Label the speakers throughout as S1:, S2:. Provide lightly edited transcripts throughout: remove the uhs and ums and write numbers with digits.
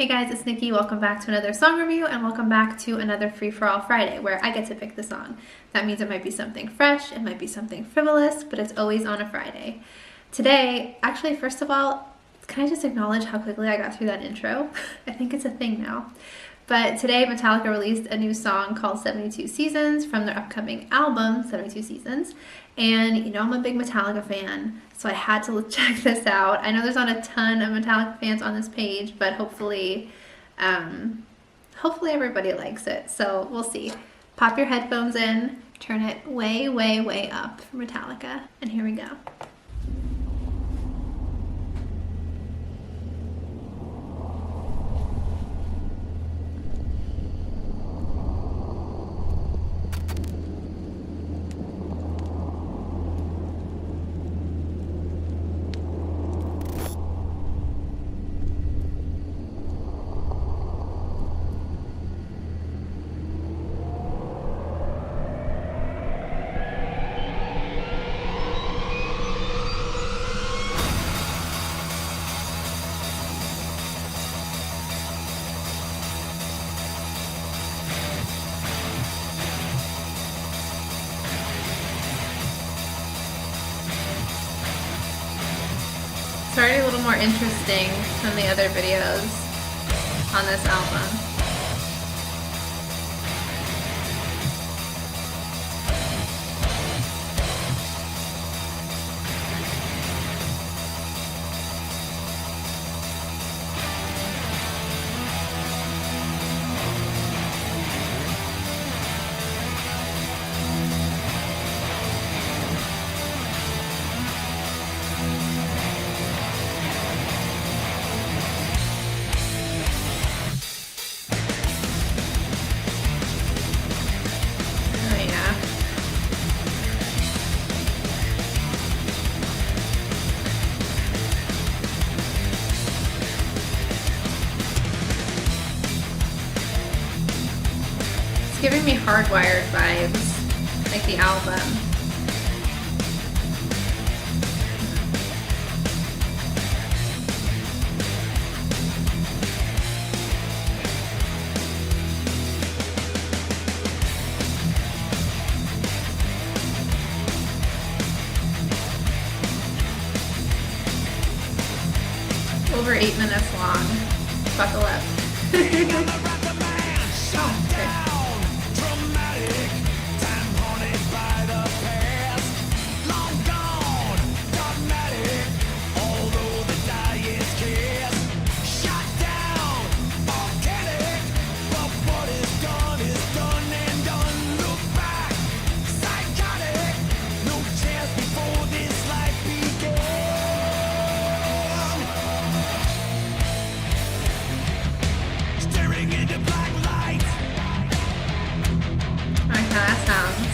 S1: Hey guys, it's Nikki. Welcome back to another song review and welcome back to another Free For All Friday where I get to pick the song. That means it might be something fresh, it might be something frivolous, but it's always on a Friday. Today, actually, first of all, can I just acknowledge how quickly I got through that intro? I think it's a thing now. But today, Metallica released a new song called 72 Seasons from their upcoming album, 72 Seasons. And you know I'm a big Metallica fan, so I had to check this out. I know there's not a ton of Metallica fans on this page, but hopefully everybody likes it. So we'll see. Pop your headphones in, turn it way, way, way up for Metallica, and here we go. It's already a little more interesting than the other videos on this album. Giving me Hardwired vibes, like the album. Over 8 minutes long. Buckle up. Oh, okay. That sounds.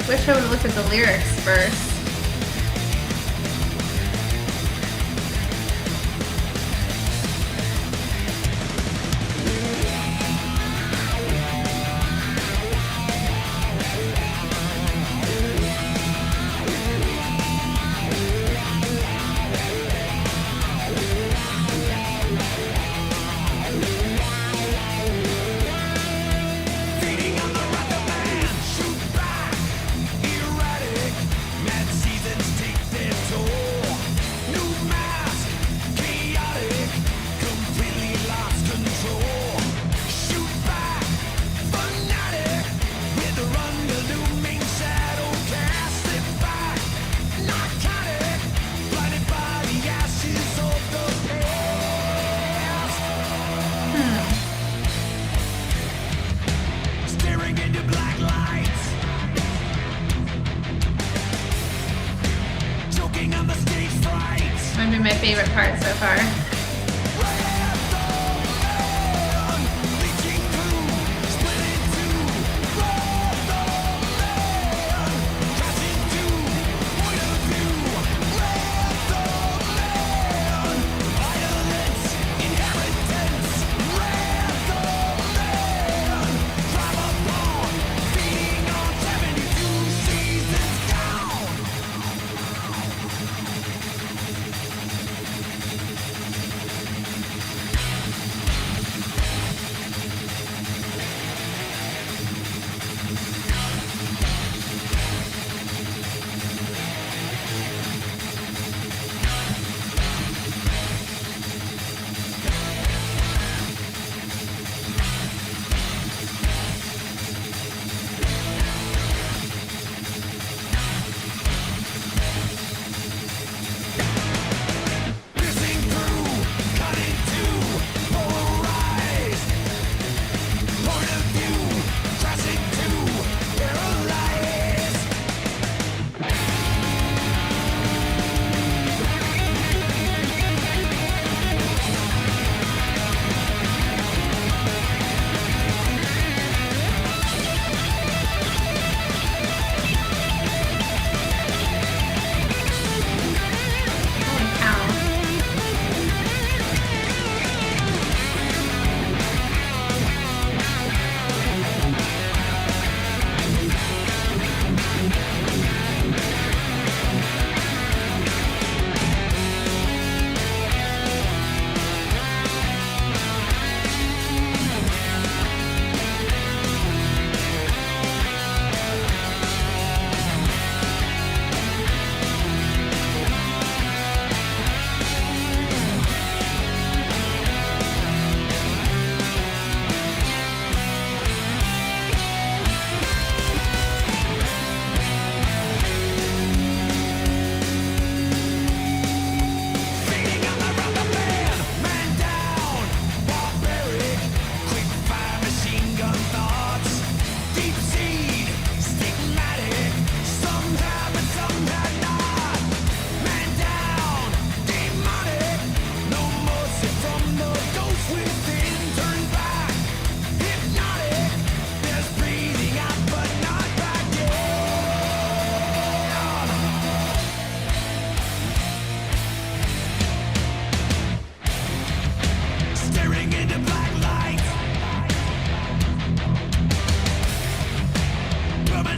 S1: Wish I would have looked at the lyrics first. been my favorite part so far.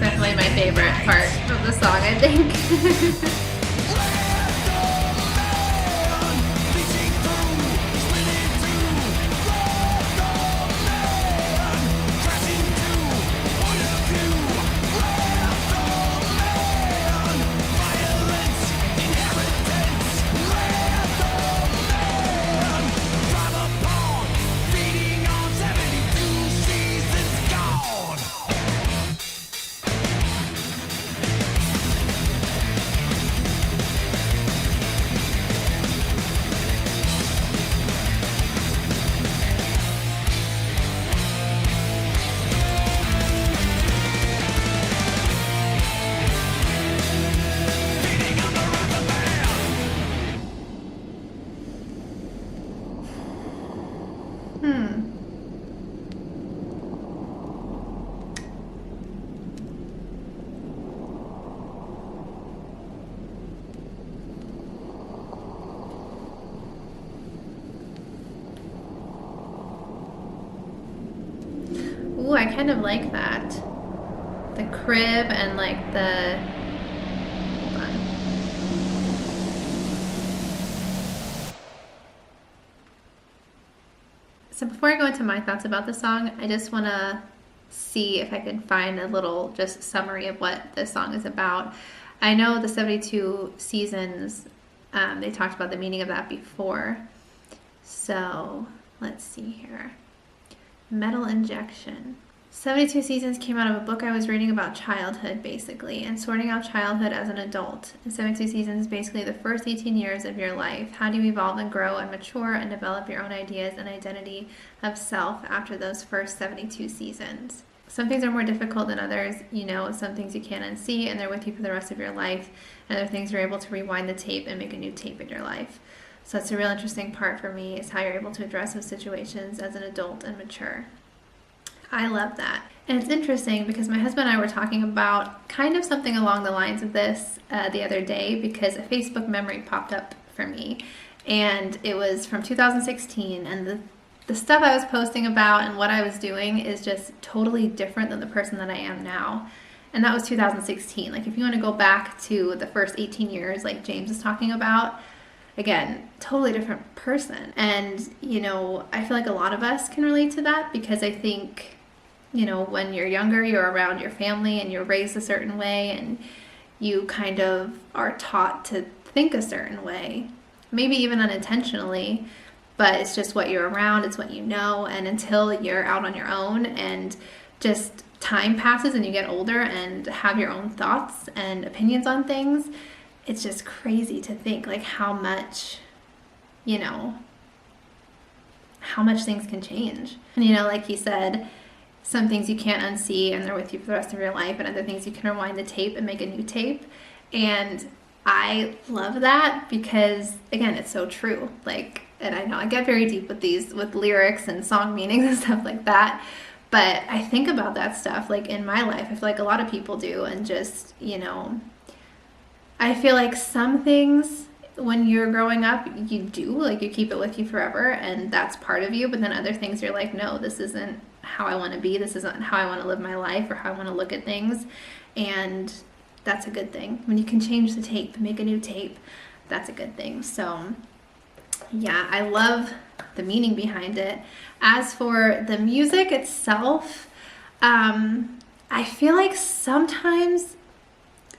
S1: Definitely my favorite part of the song, I think. Ooh, I kind of like that. The crib and like the... Hold on. So before I go into my thoughts about the song, I just want to see if I can find a little just summary of what this song is about. I know the 72 seasons, they talked about the meaning of that before. So let's see here. Metal injection. 72 Seasons came out of a book I was reading about childhood, basically, and sorting out childhood as an adult. And 72 Seasons is basically the first 18 years of your life. How do you evolve and grow and mature and develop your own ideas and identity of self after those first 72 seasons? Some things are more difficult than others. You know, some things you can't unsee, and they're with you for the rest of your life. And other things you're able to rewind the tape and make a new tape in your life. So that's a real interesting part for me, is how you're able to address those situations as an adult and mature. I love that. And it's interesting because my husband and I were talking about kind of something along the lines of this the other day, because a Facebook memory popped up for me, and it was from 2016, and the stuff I was posting about and what I was doing is just totally different than the person that I am now. And that was 2016. Like, if you want to go back to the first 18 years, like James is talking about, again, totally different person. And, you know, I feel like a lot of us can relate to that, because I think, you know, when you're younger, you're around your family and you're raised a certain way, and you kind of are taught to think a certain way, maybe even unintentionally, but it's just what you're around, it's what you know. And until you're out on your own and just time passes and you get older and have your own thoughts and opinions on things, it's just crazy to think like how much, you know, how much things can change. And, you know, like he said, some things you can't unsee and they're with you for the rest of your life, and other things you can rewind the tape and make a new tape. And I love that because, again, it's so true. Like, and I know I get very deep with these, with lyrics and song meanings and stuff like that, but I think about that stuff like in my life. I feel like a lot of people do, and just, you know, I feel like some things when you're growing up, you do, like, you keep it with you forever and that's part of you, but then other things you're like, no, this isn't how I want to be, this isn't how I want to live my life or how I want to look at things. And that's a good thing. When you can change the tape, make a new tape, that's a good thing. So yeah, I love the meaning behind it. As for the music itself, I feel like sometimes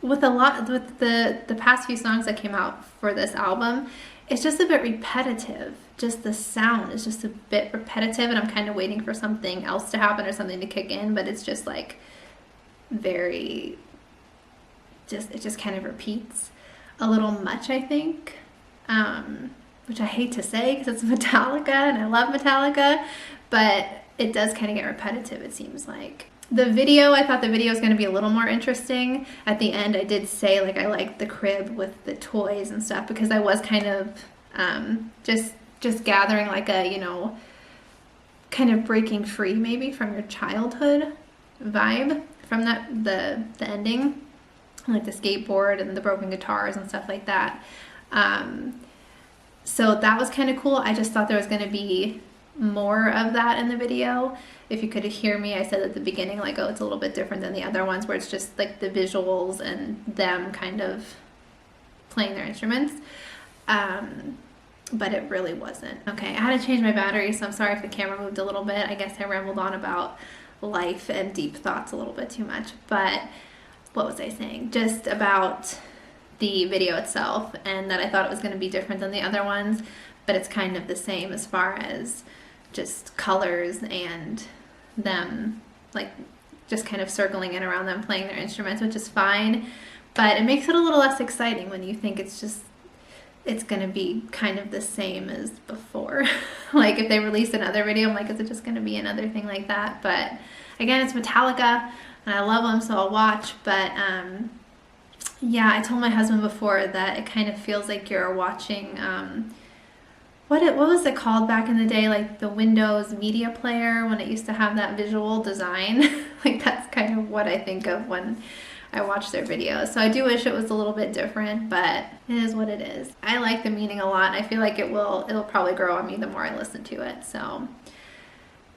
S1: with the past few songs that came out for this album, it's just a bit repetitive. Just the sound is just a bit repetitive, and I'm kind of waiting for something else to happen or something to kick in, but it's just like very, it just kind of repeats a little much, I think, which I hate to say because it's Metallica and I love Metallica, but it does kind of get repetitive, it seems like. The video, I thought the video was going to be a little more interesting. At the end, I did say, like, I liked the crib with the toys and stuff, because I was kind of just gathering, like, a, you know, kind of breaking free maybe from your childhood vibe from that, the ending, like the skateboard and the broken guitars and stuff like that. So that was kind of cool. I just thought there was going to be more of that in the video. If you could hear me, I said at the beginning, like, oh, it's a little bit different than the other ones where it's just like the visuals and them kind of playing their instruments. But it really wasn't. Okay, I had to change my battery, so I'm sorry if the camera moved a little bit. I guess I rambled on about life and deep thoughts a little bit too much. But what was I saying? Just about the video itself, and that I thought it was going to be different than the other ones, but it's kind of the same as far as just colors and them, like, just kind of circling in around them playing their instruments, which is fine, but it makes it a little less exciting when you think it's gonna be kind of the same as before. Like, if they release another video, I'm like, is it just gonna be another thing like that? But again, it's Metallica and I love them, so I'll watch. But yeah, I told my husband before that it kind of feels like you're watching what was it called back in the day, like the Windows Media Player, when it used to have that visual design. Like, that's kind of what I think of when I watch their videos. So I do wish it was a little bit different, but it is what it is. I like the meaning a lot, and I feel like it'll probably grow on me the more I listen to it. So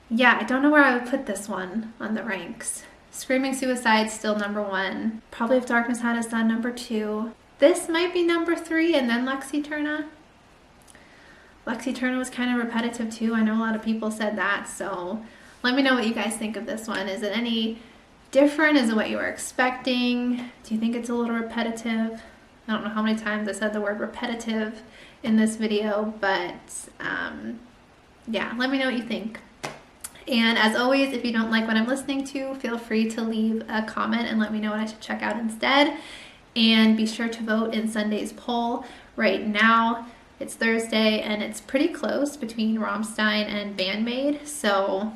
S1: yeah, I don't know where I would put this one on the ranks. Screaming Suicide still number 1. Probably If Darkness Had Us Done number 2. This might be number 3, and then Lexi Turner. Lexi Turner was kind of repetitive too. I know a lot of people said that, so let me know what you guys think of this one. Is it any different? Is it what you were expecting? Do you think it's a little repetitive? I don't know how many times I said the word repetitive in this video, but yeah, let me know what you think. And as always, if you don't like what I'm listening to, feel free to leave a comment and let me know what I should check out instead. And be sure to vote in Sunday's poll. Right now, it's Thursday, and it's pretty close between Rammstein and Bandmade, so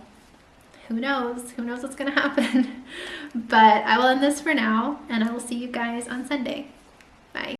S1: who knows? Who knows what's going to happen? But I will end this for now, and I will see you guys on Sunday. Bye.